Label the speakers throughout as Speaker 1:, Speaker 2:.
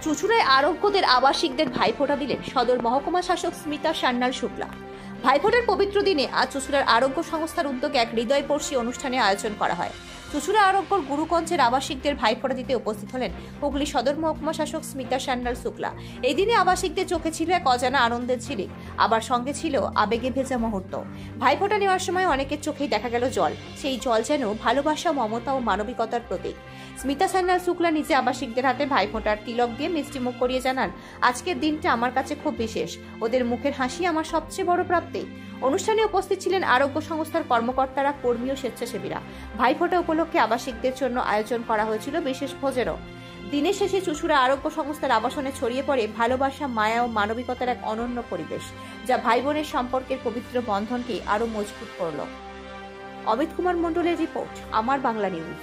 Speaker 1: চুঁচুড়ায় আরোগ্যদের আবাসিকদের ভাইফোঁটা দিলেন সদর মহকুমা শাসক স্মিতা সান্যাল শুক্লা। ভাইফোঁটার পবিত্র দিনে আজ চুঁচুড়ার আরোগ্য সংস্থার উদ্যোগে এক হৃদয়স্পর্শী অনুষ্ঠানের আয়োজন করা হয়। চুঁচুড়া আরোগ্যর গুরুকঞ্চের আবাসিকদের ভাইফোঁটা দিতে উপস্থিত হলেন হুগলি সদর মহকুমা শাসক স্মিতা সান্যাল শুক্লা। এই দিনে আবাসিকদের চোখে ছিল এক অজানা আনন্দের ঝিলিক, আবার সঙ্গে ছিল আবেগে ভেজা মুহূর্ত। ভাইফোঁটা নেওয়ার সময় অনেকের চোখেই দেখা গেল জল। সেই জল যেন ভালোবাসা, মমতা ও মানবিকতার প্রতীক। স্মিতা সান্যাল শুক্লা নিজে আবাসিকদের হাতে ভাইফোঁটার তিলক দিয়ে মিষ্টিমুখ করিয়ে জানান, আজকের দিনটা আমার কাছে খুব বিশেষ। ওদের মুখের হাসি আমার সবচেয়ে বড় প্রাপ্তি। অনুষ্ঠানে উপস্থিত ছিলেন আরোগ্য সংস্থার কর্মকর্তারা, কর্মী ও স্বেচ্ছাসেবীরা। ভাইফোঁটা উপলক্ষে আবাসিকদের জন্য আয়োজন করা হয়েছিল বিশেষ ভোজেরও। দিনের শেষে চুঁচুড়া আরোগ্য সংস্থার আবাসনে ছড়িয়ে পড়ে ভালোবাসা, মায়া ও মানবিকতার এক অনন্য পরিবেশ, যা ভাই বোনের সম্পর্কের পবিত্র বন্ধনকে আরো মজবুত করল। অমিত কুমার মণ্ডলের রিপোর্ট, আমার বাংলা নিউজ।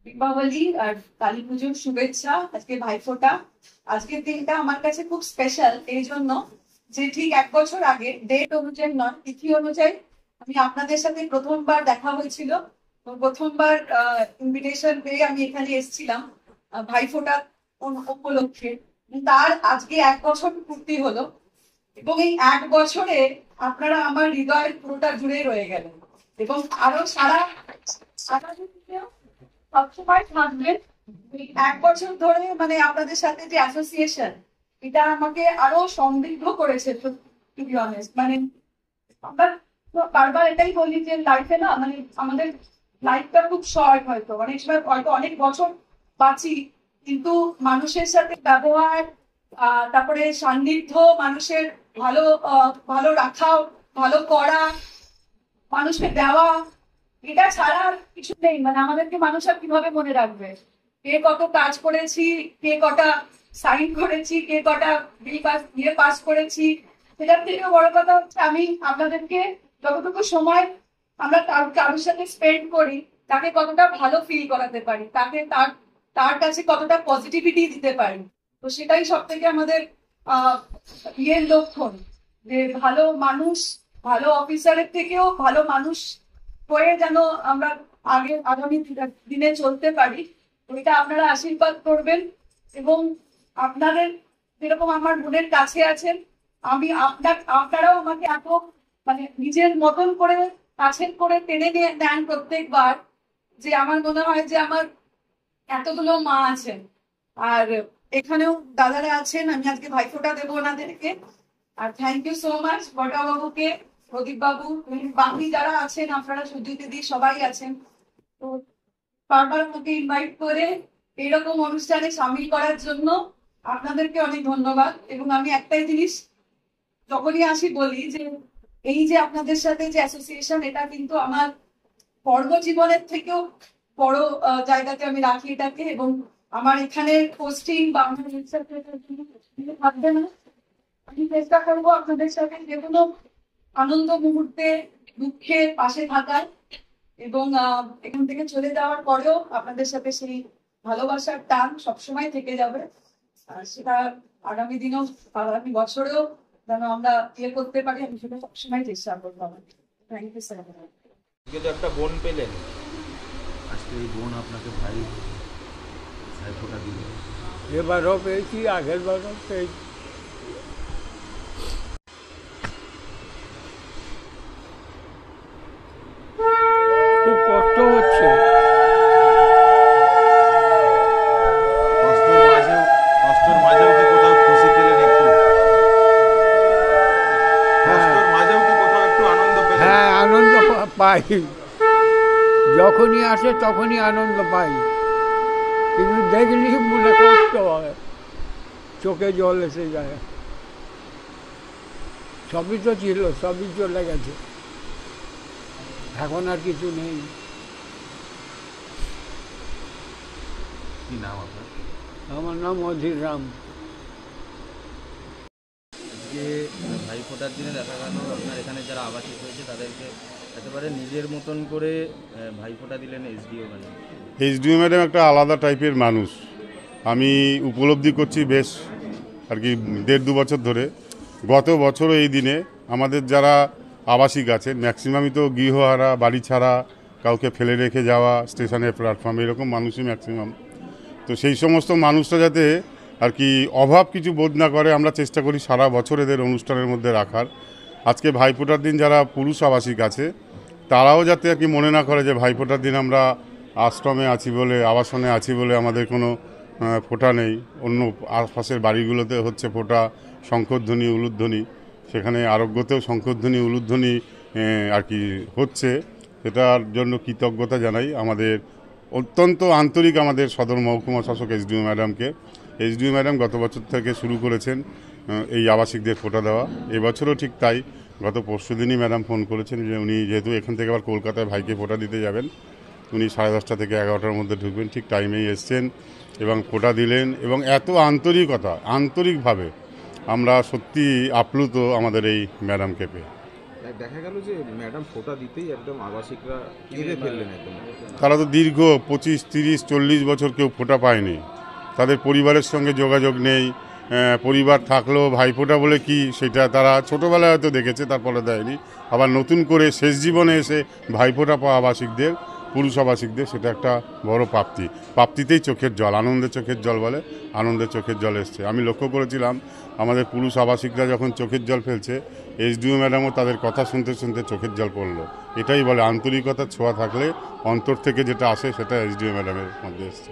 Speaker 2: দীপাবলি আর কালী পুজোর শুভেচ্ছা। আজকে ভাইফোঁটা। আজকের দিনটা আমার কাছে খুব স্পেশাল এই জন্য যে ঠিক 1 বছর আগে, ডেট অনুযায়ী নয়, তিথি অনুযায়ী আমি আপনাদের সাথে প্রথমবার দেখা হয়েছিল। প্রথমবার ইনভিটেশন পেয়ে আমি এখানে এসেছিলাম ভাইফোঁটা উপলক্ষে। তার আজকে 1 বছর পূর্তি হলো এবং এই 1 বছরে আপনারা আমার হৃদয়ের পুরোটা জুড়ে রয়ে গেলেন এবং আরো সারা সবসময় থাকবেন। 1 বছর ধরে মানে আপনাদের সাথে যে অ্যাসোসিয়েশন, এটা আমাকে আরো সমৃদ্ধ করেছে। মানে আমরা বারবার এটাই বলি যে লাইফে না, মানে আমাদের লাইফটা খুব শর্ট, হয়তো অনেক সময় হয়তো অনেক বছর বাঁচি, কিন্তু মানুষের সাথে ব্যবহার, তারপরে সান্নিধ্য, মানুষের ভালো রাখা, ভালো করা, মানুষকে দেওয়া, এটা ছাড়া কিছু নেই। মানে আমাদেরকে মানুষ আর কিভাবে মনে রাখবে? কে কত কাজ করেছি, কে কটা সাইন করেছি, কে কটা বিয়ে পাস করেছি, সেটার থেকে বড় কথা হচ্ছে আমি আপনাদেরকে যতটুকু সময় আমরা কারোর সাথে স্পেন্ড করি, তাকে কতটা ভালো ফিল করাতে পারি, তাকে তার কাছে কতটা পজিটিভিটি দিতে পারি। তো সেটাই সব থেকে আমাদের ইয়ের লক্ষণ, যে ভালো মানুষ, ভালো অফিসারের থেকেও ভালো মানুষ হয়ে যেন আমরা আগামী দিনে চলতে পারি। এটা আপনারা আশীর্বাদ করবেন এবং আপনাদের যেরকম আমার মনের কাছে আছেন, আমি আপনারাও আমাকে এত মানে নিজের মতন করে কাছের করে টেনে নিয়ে নেন প্রত্যেকবার, যে আমার মনে হয় যে আমার এতগুলো মা আছেন আর এখানেও দাদারা আছেন। আমি আজকে ভাইফোঁটা দেবো ওনাদেরকে। আর থ্যাংক ইউ সো মাচ বটা বাবুকে, প্রদীপ বাবু, বাকি যারা আছেন, আপনারা সুজিত দিদি সবাই আছেন। তো বারবার আমাকে ইনভাইট করে এরকম অনুষ্ঠানে সামিল করার জন্য আপনাদেরকে অনেক ধন্যবাদ। এবং আমি একটাই জিনিস যখনই আসি বলি যে এই যে আপনাদের সাথে যে অ্যাসোসিয়েশন, এটা কিন্তু আমার কর্মজীবনের থেকেও বড় জায়গাতে আমি রাখি এটাকে। এবং আমার এখানে পোস্টিং বা থাকবে না, আমি চেষ্টা করবো আপনাদের সাথে যেগুলো আনন্দ মুহূর্তে, দুঃখে পাশে থাকার, এবং এখান থেকে চলে যাওয়ার পরেও আপনাদের সাথে সেই ভালোবাসার টান সবসময় থেকে যাবে। সেটা আগামী দিনেও, আগামী বছরেও যেন আমরা ইয়ে করতে পারি, আমি সেটা সবসময় চেষ্টা করবো। Thank you sir.
Speaker 3: একটা বোন পেলেন,
Speaker 4: আজকে এই বোন আপনাকে ভাইফোঁটা দিল।
Speaker 5: এবারও পেয়েছি, আগের বারও পেয়েছি। খুব কষ্ট হচ্ছে।
Speaker 4: কষ্টের মাঝেও কি কোথাও খুশি পেলেন একটু? কষ্টের মাঝেও কি কোথাও একটু আনন্দ পেলেন?
Speaker 5: হ্যাঁ, আনন্দ পাই। যখনই আসে তখনই আনন্দ পাই, কিন্তু দেখলি মনে কষ্ট হয়, চোখে জল এসে যায়। সবই তো ছিল, সবই চলে গেছে, এখন আর কিছু নেই।
Speaker 4: কি নাম আপনার?
Speaker 5: আমার নাম অধীর রাম।
Speaker 3: আজকে ভাইফোঁটার দিনে দেখা গেল আপনার এখানে যারা আবাসিক হয়েছে তাদেরকে একেবারে নিজের মতন করে ভাইফোঁটা দিলেন এসডিও ম্যাডাম।
Speaker 6: এসডিও ম্যাডাম একটা আলাদা টাইপের মানুষ, আমি উপলব্ধি করছি বেশ আর কি 1.5-2 বছর ধরে। গত বছরও এই দিনে আমাদের যারা আবাসিক আছেন ম্যাক্সিমামই তো গৃহহারা, বাড়ি ছাড়া, কাউকে ফেলে রেখে যাওয়া স্টেশনের প্ল্যাটফর্মে, এরকম মানুষই ম্যাক্সিমাম। তো সেই সমস্ত মানুষরা যাতে আর কি অভাব কিছু বোধ না করে, আমরা চেষ্টা করি সারা বছর এদের অনুষ্ঠানের মধ্যে রাখার। আজকে ভাইফোঁটার দিন যারা পুরুষ আবাসিক আছে তারাও যাতে আর কি মনে না করে যে ভাইফোঁটার দিন আমরা আশ্রমে আছি বলে, আবাসনে আছি বলে আমাদের কোনো ফোঁটা নেই। অন্য আশপাশের বাড়িগুলোতে হচ্ছে ফোঁটা, শঙ্খধ্বনি, উলুধ্বনি, সেখানে আরোগ্যতেও শঙ্খধ্বনি, উলুধ্বনি আর কি হচ্ছে। সেটার জন্য কৃতজ্ঞতা জানাই আমাদের অত্যন্ত আন্তরিক আমাদের সদর মহকুমা শাসক এসডিও ম্যাডামকে। এসডিও ম্যাডাম গত বছর থেকে শুরু করেছেন এই আবাসিকদের ফোঁটা দেওয়া, এবছরও ঠিক তাই। গত পরশুদিনই ম্যাডাম ফোন করেছেন যে উনি যেহেতু এখান থেকে আবার কলকাতায় ভাইকে ফোঁটা দিতে যাবেন, উনি 10:30 থেকে 11টার মধ্যে ঢুকবেন, ঠিক টাইমেই এসছেন এবং ফোঁটা দিলেন। এবং এত আন্তরিকভাবে আমরা সত্যি আপ্লুত আমাদের এই ম্যাডামকে পেয়ে।
Speaker 4: দেখা গেল যে ম্যাডাম ফোঁটা দিতেই একদম আবাসিকরা কেঁদে ফেললেন একদম।
Speaker 6: তারা তো দীর্ঘ 25, 30, 40 বছর কেউ ফোঁটা পায়নি, তাদের পরিবারের সঙ্গে যোগাযোগ নেই। পরিবার থাকলেও ভাইফোঁটা বলে কি সেটা তারা ছোটোবেলায় হয়তো দেখেছে, তারপরে দেয়নি। আবার নতুন করে শেষ জীবনে এসে ভাইফোঁটা পাওয়া আবাসিকদের, পুরুষ আবাসিকদের, সেটা একটা বড় প্রাপ্তিতেই চোখের জল, আনন্দের চোখের জল বলে, আনন্দের চোখের জল এসছে। আমি লক্ষ্য করেছিলাম আমাদের পুরুষ আবাসিকরা যখন চোখের জল ফেলছে, এসডিও ম্যাডামও তাদের কথা শুনতে শুনতে চোখের জল পড়লো। এটাই বলে আন্তরিকতার ছোঁয়া থাকলে অন্তর থেকে যেটা আসে সেটা এসডিও ম্যাডামের মধ্যে এসছে।